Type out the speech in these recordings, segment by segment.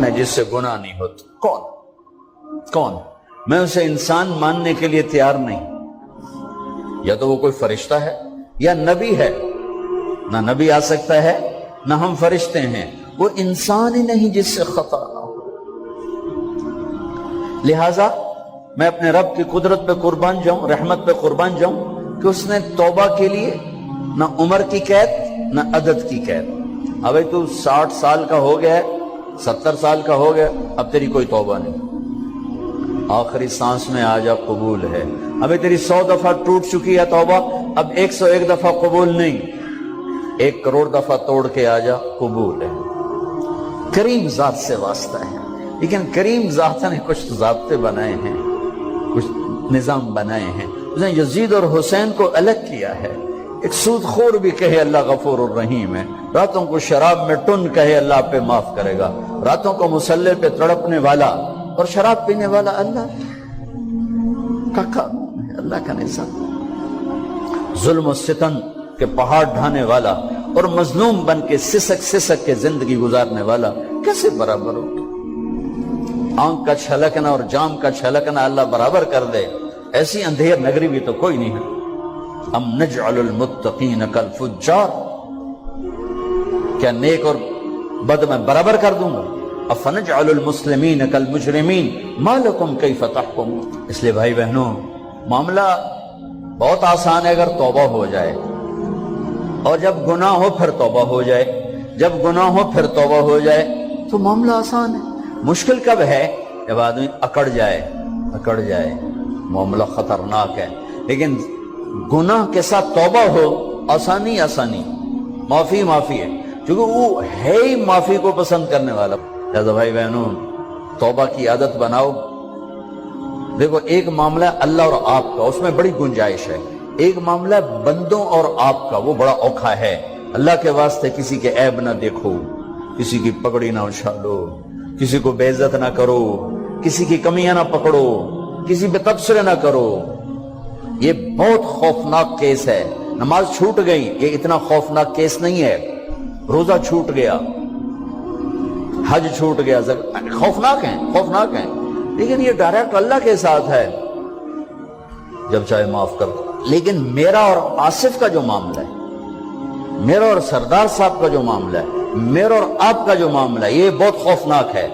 کون ہے جس سے گناہ نہیں ہوتا؟ کون؟ میں اسے انسان ماننے کے لیے تیار نہیں. یا تو وہ کوئی فرشتہ ہے یا نبی ہے. نہ نبی آ سکتا ہے نہ ہم فرشتے ہیں. وہ انسان ہی نہیں جس سے خطا نہ ہو. لہذا میں اپنے رب کی قدرت پہ قربان جاؤں, رحمت پہ قربان جاؤں کہ اس نے توبہ کے لیے نہ عمر کی قید نہ عدد کی قید. ابھی تو 60 سال کا ہو گیا ہے, 70 سال کا ہو گیا, اب تیری کوئی توبہ نہیں, آخری سانس میں آ جا قبول ہے. ابھی تیری 100 دفعہ ٹوٹ چکی ہے توبہ, اب 101 دفعہ قبول نہیں, 1 کروڑ دفعہ توڑ کے آ جا قبول ہے. کریم ذات سے واسطہ ہے. لیکن کریم ذات نے کچھ ضابطے بنائے ہیں, کچھ نظام بنائے ہیں. اس نے یزید اور حسین کو الگ کیا ہے. ایک سود خور بھی کہے اللہ غفور الرحیم ہے, راتوں کو شراب میں ٹن کہے اللہ پہ معاف کرے گا, راتوں کو مصلی پہ تڑپنے والا اور شراب پینے والا اللہ کا قانون ہے, اللہ کا نظام. ظلم و ستم کے پہاڑ ڈھانے والا اور مظلوم بن کے سسک سسک کے زندگی گزارنے والا کیسے برابر ہو؟ آنکھ کا چھلکنا اور جام کا چھلکنا اللہ برابر کر دے, ایسی اندھیر نگری بھی تو کوئی نہیں ہے. ام نجعل المتقین کالفجار, کیا نیک اور بد میں برابر کر دوں گا؟ افنجعل المسلمین کالمجرمین ما لکم کیف تحکمون. اس لیے بھائی بہنوں, معاملہ بہت آسان ہے اگر توبہ ہو جائے, اور جب گناہ ہو پھر توبہ ہو جائے, جب گناہ ہو پھر توبہ ہو جائے تو معاملہ آسان ہے. مشکل کب ہے؟ جب آدمی اکڑ جائے, معاملہ خطرناک ہے. لیکن گناہ کے ساتھ توبہ ہو, آسانی, معافی ہے, کیونکہ وہ ہے ہی معافی کو پسند کرنے والا. لہذا بھائی بہنوں, توبہ کی عادت بناؤ. دیکھو, ایک معاملہ ہے اللہ اور آپ کا, اس میں بڑی گنجائش ہے. ایک معاملہ ہے بندوں اور آپ کا, وہ بڑا اوکھا ہے. اللہ کے واسطے کسی کے عیب نہ دیکھو, کسی کی پگڑی نہ اچھالو, کسی کو بے عزت نہ کرو, کسی کی کمیاں نہ پکڑو, کسی پہ تبصرے نہ کرو. یہ بہت خوفناک کیس ہے. نماز چھوٹ گئی, یہ اتنا خوفناک کیس نہیں ہے. روزہ چھوٹ گیا, حج چھوٹ گیا, خوفناک ہیں, لیکن یہ ڈائریکٹ اللہ کے ساتھ ہے, جب چاہے معاف کر دو. لیکن میرا اور آصف کا جو معاملہ ہے, میرا اور سردار صاحب کا جو معاملہ ہے, میرا اور آپ کا جو معاملہ ہے, یہ بہت خوفناک ہے.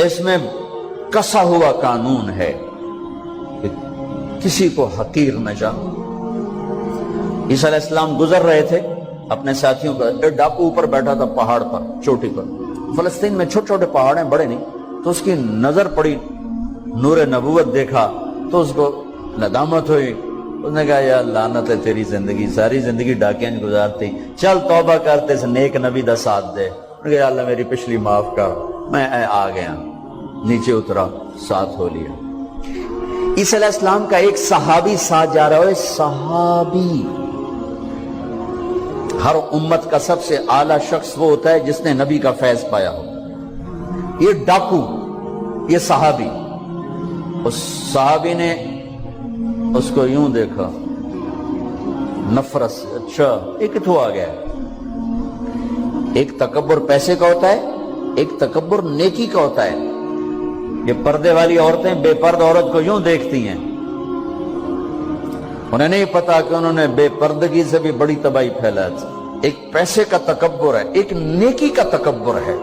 اس میں کسا ہوا قانون ہے کہ کسی کو حقیر نہ جانو. عیسیٰ علیہ السلام گزر رہے تھے اپنے ساتھیوں کا, ایک ڈاکو اوپر بیٹھا تھا پہاڑ پر, چوٹی پر. فلسطین میں چھوٹے چھوٹے پہاڑ ہیں, بڑے نہیں. تو اس کی نظر پڑی, نور نبوت دیکھا تو اس کو ندامت ہوئی. اس نے کہا یا لعنت ہے تیری زندگی, ساری زندگی ڈاکیاں گزارتی, چل توبہ کرتے سے نیک نبی دا ساتھ دے. انہوں نے کہا یا اللہ میری پچھلی معاف کر, میں آ گیا, نیچے اترا, ساتھ ہو لیا. عیسیٰ علیہ السلام کا ایک صحابی ساتھ جا رہا ہے. صحابی, ہر امت کا سب سے اعلیٰ شخص وہ ہوتا ہے جس نے نبی کا فیض پایا ہو. یہ ڈاکو, یہ صحابی. اس صحابی نے اس کو یوں دیکھا نفرت سے, اچھا یہ کتوں آ گیا. ایک تکبر پیسے کا ہوتا ہے, ایک تکبر نیکی کا ہوتا ہے. یہ پردے والی عورتیں بے پرد عورت کو یوں دیکھتی ہیں, انہیں نہیں پتا کہ انہوں نے بے پردگی سے بھی بڑی تباہی پھیلا تھی. ایک پیسے کا تکبر ہے, ایک نیکی کا تکبر ہے.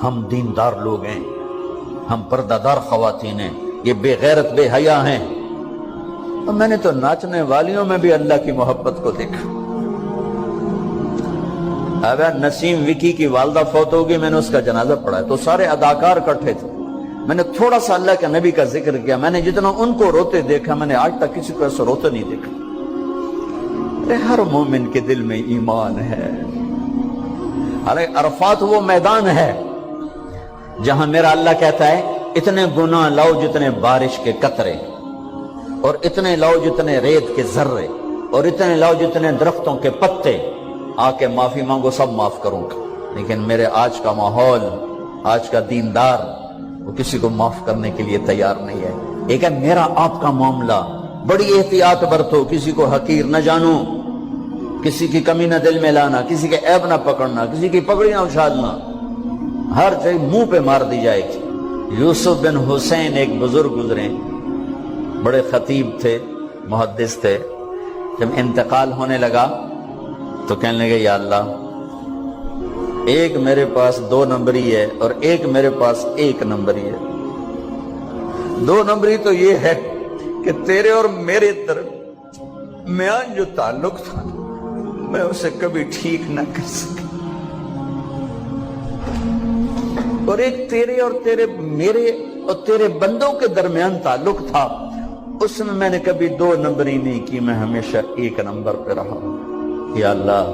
ہم دیندار لوگ ہیں, ہم پردہ دار خواتین ہیں, یہ بے غیرت بے حیا ہیں. اور میں نے تو ناچنے والیوں میں بھی اللہ کی محبت کو دیکھا. اب نسیم وکی کی والدہ فوت ہوگی, میں نے اس کا جنازہ پڑھا ہے, تو سارے اداکار اکٹھے تھے. میں نے تھوڑا سا اللہ کے نبی کا ذکر کیا. میں نے جتنا ان کو روتے دیکھا, میں نے آج تک کسی کو ایسا روتے نہیں دیکھا. ہر مومن کے دل میں ایمان ہے. عرفات وہ میدان ہے جہاں میرا اللہ کہتا ہے اتنے گناہ لاؤ جتنے بارش کے قطرے, اور اتنے لاؤ جتنے ریت کے ذرے, اور اتنے لاؤ جتنے درختوں کے پتے, آ کے معافی مانگو, سب معاف کروں گا. لیکن میرے آج کا ماحول, آج کا دیندار, وہ کسی کو معاف کرنے کے لیے تیار نہیں ہے. ایک ہے میرا آپ کا معاملہ, بڑی احتیاط برتو, کسی کو حقیر نہ جانو, کسی کی کمی نہ دل میں لانا, کسی کے عیب نہ پکڑنا, کسی کی پگڑی نہ اچھالنا. ہر چیز منہ پہ مار دی جائے گی۔ یوسف بن حسین ایک بزرگ گزرے، بڑے خطیب تھے، محدث تھے۔ جب انتقال ہونے لگا تو کہنے لگے یا اللہ، ایک میرے پاس 2 نمبری ہے اور ایک میرے پاس 1 نمبری ہے۔ 2 نمبری تو یہ ہے کہ تیرے اور میرے درمیان جو تعلق تھا میں اسے کبھی ٹھیک نہ کر سکا، اور ایک تیرے اور میرے اور تیرے بندوں کے درمیان تعلق تھا، اس میں نے کبھی 2 نمبری نہیں کی، میں ہمیشہ 1 نمبر پہ رہا۔ یا اللہ،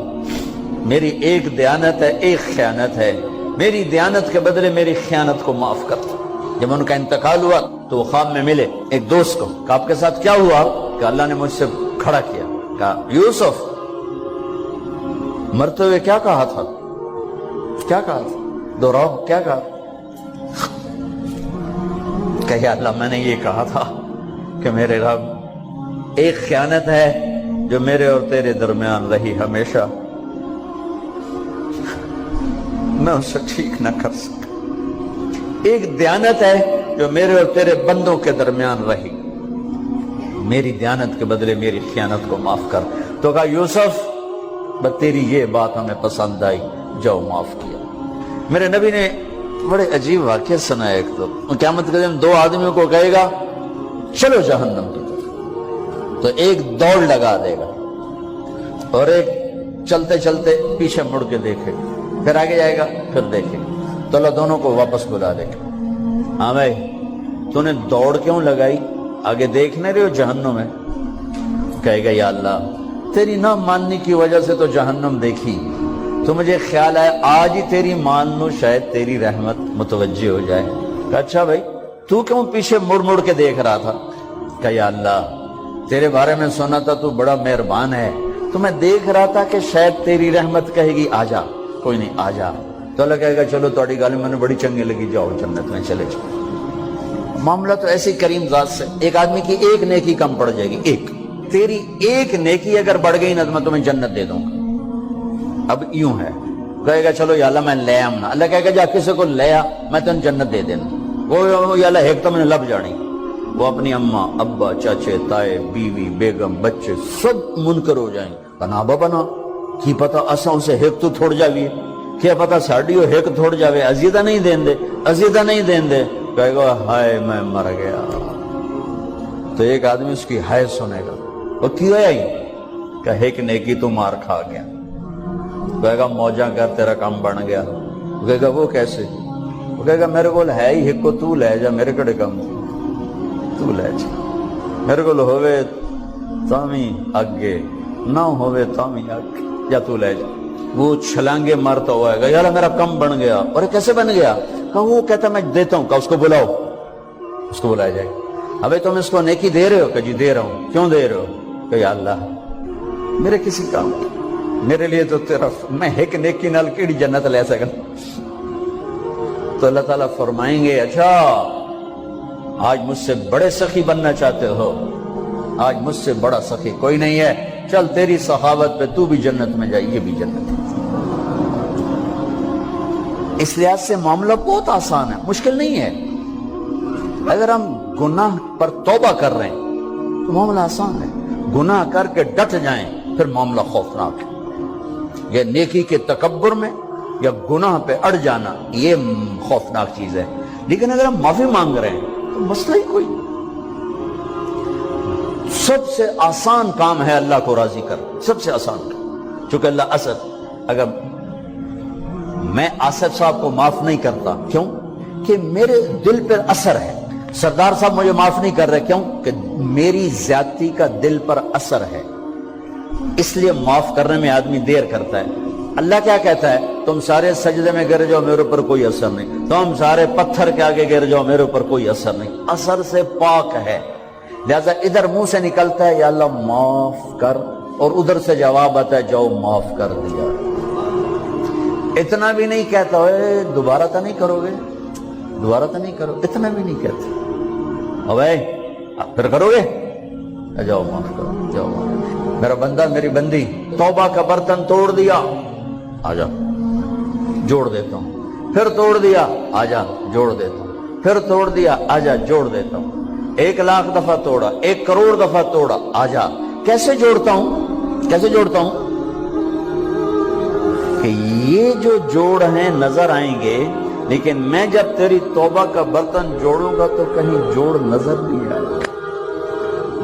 میری ایک دیانت ہے، ایک خیانت ہے، میری دیانت کے بدلے میری خیانت کو معاف کر۔ جب ان کا انتقال ہوا تو وہ خواب میں ملے ایک دوست کو، کہ آپ کے ساتھ کیا ہوا؟ کہ اللہ نے مجھ سے کھڑا کیا، کہا یوسف مرتے ہوئے کیا کہا تھا؟ کیا کہا تھا؟ دوہراؤ، کیا کہا؟ کہ یا اللہ، میں نے یہ کہا تھا کہ میرے رب، ایک خیانت ہے جو میرے اور تیرے درمیان رہی ہمیشہ، میں اسے ٹھیک نہ کر سکا۔ ایک دیانت ہے جو میرے اور تیرے بندوں کے درمیان رہی، میری دیانت کے بدلے میری خیانت کو معاف کر۔ تو کہا یوسف، بس تیری یہ بات ہمیں پسند آئی، جاؤ معاف کیا۔ میرے نبی نے بڑے عجیب واقعہ سنا ہے۔ ایک تو قیامت کے دن 2 آدمیوں کو کہے گا چلو جہنم کی طرف، تو ایک دوڑ لگا دے گا اور ایک چلتے چلتے پیچھے مڑ کے دیکھے، پھر آگے جائے گا، پھر دیکھے، تو اللہ دونوں کو واپس بلا دے گا۔ ہاں بھائی، تو نے دوڑ کیوں لگائی؟ آگے دیکھنے رہے ہو جہنم میں؟ کہے گا یا اللہ، تیری نہ ماننے کی وجہ سے تو جہنم دیکھی، تو مجھے خیال آیا آج ہی تیری مان لوں، شاید تیری رحمت متوجہ ہو جائے۔ کہا اچھا بھائی، تو کیوں پیچھے مڑ مڑ کے دیکھ رہا تھا؟ کہ یا اللہ، تیرے بارے میں سنا تھا تو بڑا مہربان ہے، تو میں دیکھ رہا تھا کہ شاید تیری رحمت کہے گی آ جا۔ کوئی نہیں، آ جا۔ تو اللہ کہے گا چلو تہاڈی گل میں بڑی چنگی لگی، جاؤ جنت میں چلے جاؤ۔ معاملہ تو ایسی کریم ذات سے، ایک آدمی کی ایک نیکی کم پڑ جائے گی، ایک تیری ایک نیکی اگر بڑھ گئی نا تو میں تمہیں جنت دے دوں گا۔ اب یوں ہے، کہے گا چلو یا اللہ میں لے آؤں نا، اللہ کہے گا جا کسی کو لے آ، میں تمہیں جنت دے دینا۔ وہ یا اللہ ایک تو میں نے لب جانی، وہ اپنی اماں، ابا، چاچے، تائے، بیوی، بیگم، بچے سب منکر ہو جائیں۔ بنا بنا کی پتا اساں اسے ایک تو تھوڑ جاویے، کیا پتا ساڑی ہو ایک تھوڑ جاوے، عزیدہ نہیں دین دے، عزیدہ نہیں دین دے۔ کہے گا ہائے میں مر گیا۔ تو ایک آدمی اس کی ہائے سنے گا، وہ کیوں آئی؟ کہ ایک نیکی تو مار کھا گیا۔ کہے گا موجاں کر، تیرا کام بن گیا۔ کہے گا وہ کیسے؟ وہ کہے گا میرے کو ہے ہی ایک کو، تو لے جا، میرے کڑے کم تو لے جا، میرے کو ہوئے تامی اگے، نہ ہوئے تامی اگے، یا تو لے جا۔ وہ چھلانگے مارتا ہوا ہے گا، یار میرا کم بن گیا۔ اور کیسے بن گیا؟ کہ وہ کہتا میں دیتا ہوں، کہ اس کو بلاؤ، اس کو بلایا جائے۔ ابھی تم اس کو نیکی دے رہے ہو؟ کہ جی دے رہا ہوں۔ کیوں دے رہے ہو؟ کہ یا اللہ میرے کسی کام، میرے لیے تو تیرا، میں ایک نیکی نال کیڑی جنت لے سکا۔ تو اللہ تعالیٰ فرمائیں گے اچھا آج مجھ سے بڑے سخی بننا چاہتے ہو؟ آج مجھ سے بڑا سخی کوئی نہیں ہے، چل تیری سخاوت پہ تو بھی جنت میں جائے، یہ بھی جنت ہے۔ اس لحاظ سے معاملہ بہت آسان ہے، مشکل نہیں ہے۔ اگر ہم گناہ پر توبہ کر رہے ہیں تو معاملہ آسان ہے، گناہ کر کے ڈٹ جائیں پھر معاملہ خوفناک ہے۔ یہ نیکی کے تکبر میں یا گناہ پہ اڑ جانا یہ خوفناک چیز ہے۔ لیکن اگر ہم معافی مانگ رہے ہیں تو مسئلہ ہی کوئی، سب سے آسان کام ہے اللہ کو راضی کر، سب سے آسان کام۔ چونکہ اللہ اسد، اگر میں آصف صاحب کو معاف نہیں کرتا، کیوں کہ میرے دل پر اثر ہے، سردار صاحب مجھے معاف نہیں کر رہے، کیوں کہ میری زیادتی کا دل پر اثر ہے، اس لیے معاف کرنے میں آدمی دیر کرتا ہے۔ اللہ کیا کہتا ہے؟ تم سارے سجدے میں گر جاؤ، میرے اوپر کوئی اثر نہیں، تم سارے پتھر کے آگے گر جاؤ، میرے اوپر کوئی اثر نہیں، اثر سے پاک ہے۔ لہذا ادھر منہ سے نکلتا ہے یا اللہ معاف کر، اور ادھر سے جواب آتا ہے جاؤ معاف کر دیا۔ اتنا بھی نہیں کہتا ہے دوبارہ تو نہیں کرو گے، دوبارہ تو نہیں کرو، اتنا بھی نہیں کہتا، اوے پھر کرو گے، جاؤ معاف کرو، جاؤ معاف۔ میرا بندہ، میری بندی توبہ کا برتن توڑ دیا، آ جاؤ جوڑ دیتا ہوں۔ پھر توڑ دیا، آجا جوڑ دیتا ہوں، پھر توڑ دیا، آجا جوڑ دیتا ہوں، 1,00,000 دفعہ توڑا، 1 کروڑ دفعہ توڑا، آجا کیسے جوڑتا ہوں، کیسے جوڑتا ہوں کہ یہ جو جوڑ ہیں نظر آئیں گے، لیکن میں جب تیری توبہ کا برتن جوڑوں گا تو کہیں جوڑ نظر نہیں آئے گا،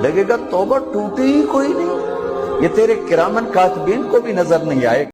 لگے گا توبہ ٹوٹی ہی کوئی نہیں، یہ تیرے کرامن کاتبین کو بھی نظر نہیں آئے گا۔